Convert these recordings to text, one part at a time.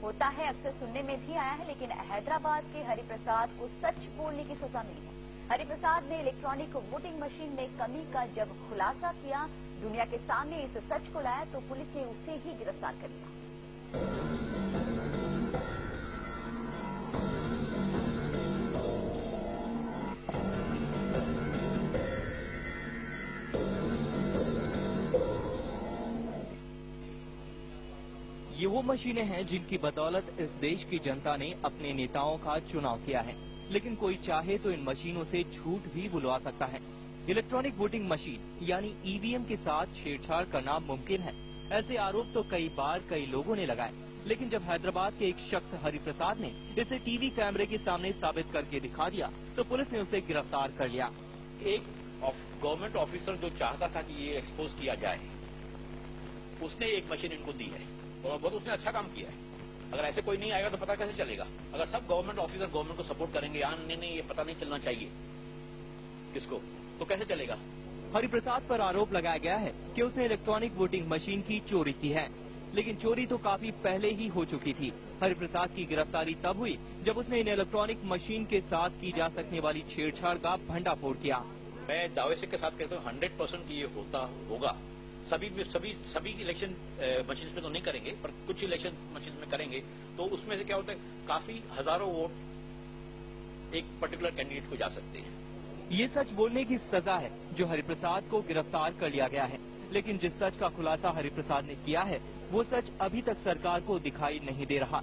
होता है, अक्सर सुनने में भी आया है, लेकिन हैदराबाद के हरिप्रसाद को सच बोलने की सजा मिली है। हरिप्रसाद ने इलेक्ट्रॉनिक वोटिंग मशीन में कमी का जब खुलासा किया, दुनिया के सामने इस सच को लाया, तो पुलिस ने उसे ही गिरफ्तार कर लिया। ये वो मशीनें हैं जिनकी बदौलत इस देश की जनता ने अपने नेताओं का चुनाव किया है, लेकिन कोई चाहे तो इन मशीनों से झूठ भी बुलवा सकता है। इलेक्ट्रॉनिक वोटिंग मशीन यानी ईवीएम के साथ छेड़छाड़ करना मुमकिन है, ऐसे आरोप तो कई बार कई लोगों ने लगाए, लेकिन जब हैदराबाद के एक शख्स हरिप्रसाद ने इसे टीवी कैमरे के सामने साबित करके दिखा दिया, तो पुलिस ने उसे गिरफ्तार कर लिया। एक गवर्नमेंट ऑफिसर जो चाहता था कि ये एक्सपोज किया जाए, उसने एक मशीन इनको दी है और बहुत उसने अच्छा काम किया है। अगर ऐसे कोई नहीं आएगा तो पता कैसे चलेगा? अगर सब गवर्नमेंट ऑफिसर गवर्नमेंट को सपोर्ट करेंगे, नहीं ये पता नहीं चलना चाहिए किसको, तो कैसे चलेगा? हरिप्रसाद पर आरोप लगाया गया है कि उसने इलेक्ट्रॉनिक वोटिंग मशीन की चोरी की है, लेकिन चोरी तो काफी पहले ही हो चुकी थी। हरिप्रसाद की गिरफ्तारी तब हुई जब उसने इन इलेक्ट्रॉनिक मशीन के साथ की जा सकने वाली छेड़छाड़ का भंडाफोड़ किया। मैं दावे से के साथ कहता हूँ 100% ये होगा। सभी इलेक्शन मशीन में तो नहीं करेंगे, पर कुछ इलेक्शन मशीन में करेंगे, तो उसमें से क्या होता है, काफी हजारों वोट एक पर्टिकुलर कैंडिडेट को जा सकते हैं। ये सच बोलने की सजा है जो हरिप्रसाद को गिरफ्तार कर लिया गया है, लेकिन जिस सच का खुलासा हरिप्रसाद ने किया है, वो सच अभी तक सरकार को दिखाई नहीं दे रहा,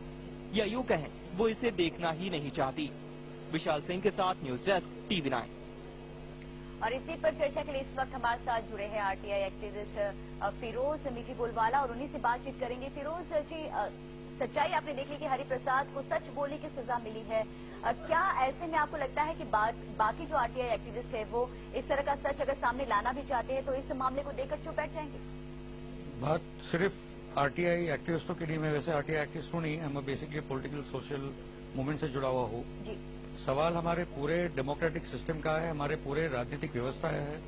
या यूं कहें वो इसे देखना ही नहीं चाहती। विशाल सिंह के साथ न्यूज डेस्क TV9। और इसी पर चर्चा के लिए इस वक्त हमारे साथ जुड़े हैं आरटीआई एक्टिविस्ट फिरोज मीठी बोलवाला, और उन्हीं से बातचीत करेंगे। फिरोज जी, सच्चाई आपने देख ली कि हरिप्रसाद को सच बोलने की सजा मिली है, क्या ऐसे में आपको लगता है कि बाकी जो आरटीआई एक्टिविस्ट है वो इस तरह का सच अगर सामने लाना भी चाहते हैं तो इस मामले को देखकर चुप बैठ जाएंगे? बात सिर्फ आरटीआई एक्टिविस्टों की नहीं, मैं वैसे आरटीआई एक्टिविस्ट हूँ नहीं, मैं बेसिकली पॉलिटिकल सोशल मूवमेंट से जुड़ा हुआ हूँ। सवाल हमारे पूरे डेमोक्रेटिक सिस्टम का है, हमारे पूरे राजनीतिक व्यवस्था है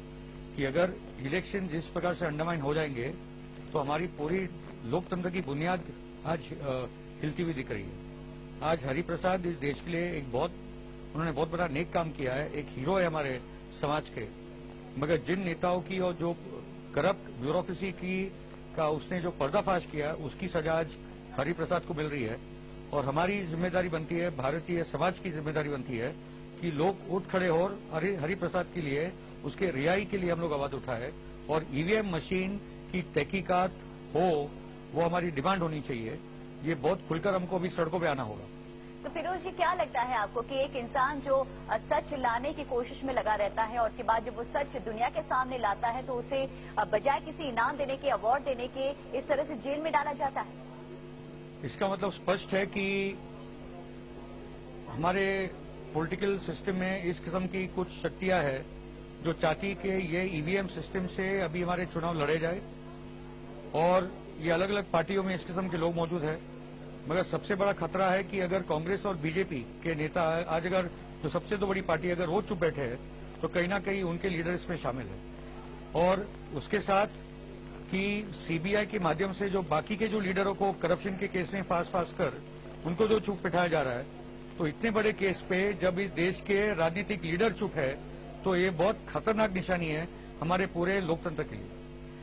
कि अगर इलेक्शन जिस प्रकार से अंडरमाइन हो जाएंगे तो हमारी पूरी लोकतंत्र की बुनियाद आज हिलती हुई दिख रही है। आज हरिप्रसाद इस देश के लिए उन्होंने बहुत बड़ा नेक काम किया है, एक हीरो है हमारे समाज के, मगर जिन नेताओं की और जो करप्ट ब्यूरोक्रेसी का उसने जो पर्दाफाश किया, उसकी सजा आज हरिप्रसाद को मिल रही है। और हमारी जिम्मेदारी बनती है, भारतीय समाज की जिम्मेदारी बनती है कि लोग उठ खड़े हो हरिप्रसाद के लिए, उसके रिहाई के लिए हम लोग आवाज उठाए, और ईवीएम मशीन की तहकीकात हो, वो हमारी डिमांड होनी चाहिए। ये बहुत खुलकर हमको अभी सड़कों पे आना होगा। तो फिरोज जी, क्या लगता है आपको कि एक इंसान जो सच लाने की कोशिश में लगा रहता है और उसके बाद जब वो सच दुनिया के सामने लाता है तो उसे बजाय किसी इनाम देने के, अवार्ड देने के, इस तरह से जेल में डाला जाता है? इसका मतलब स्पष्ट है कि हमारे पॉलिटिकल सिस्टम में इस किस्म की कुछ शक्तियां हैं जो चाहती कि ये ईवीएम सिस्टम से अभी हमारे चुनाव लड़े जाए, और ये अलग अलग पार्टियों में इस किस्म के लोग मौजूद हैं। मगर सबसे बड़ा खतरा है कि अगर कांग्रेस और बीजेपी के नेता आज अगर जो सबसे तो बड़ी पार्टी अगर वो चुप बैठे हैं तो कहीं ना कहीं उनके लीडर इसमें शामिल है, और उसके साथ कि सीबीआई के माध्यम से जो बाकी के जो लीडरों को करप्शन के केस में फांस कर उनको जो चुप बिठाया जा रहा है, तो इतने बड़े केस पे जब इस देश के राजनीतिक लीडर चुप है तो ये बहुत खतरनाक निशानी है हमारे पूरे लोकतंत्र के लिए।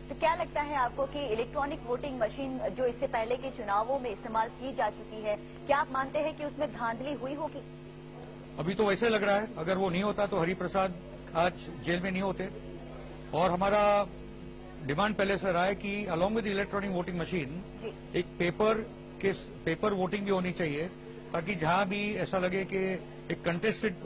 तो क्या लगता है आपको कि इलेक्ट्रॉनिक वोटिंग मशीन जो इससे पहले के चुनावों में इस्तेमाल की जा चुकी है, क्या आप मानते हैं कि उसमें धांधली हुई होगी? अभी तो वैसे लग रहा है, अगर वो नहीं होता तो हरिप्रसाद आज जेल में नहीं होते। और हमारा डिमांड पहले से रहा है कि along with electronic voting machine एक पेपर वोटिंग भी होनी चाहिए, ताकि जहां भी ऐसा लगे कि एक कंटेस्टेड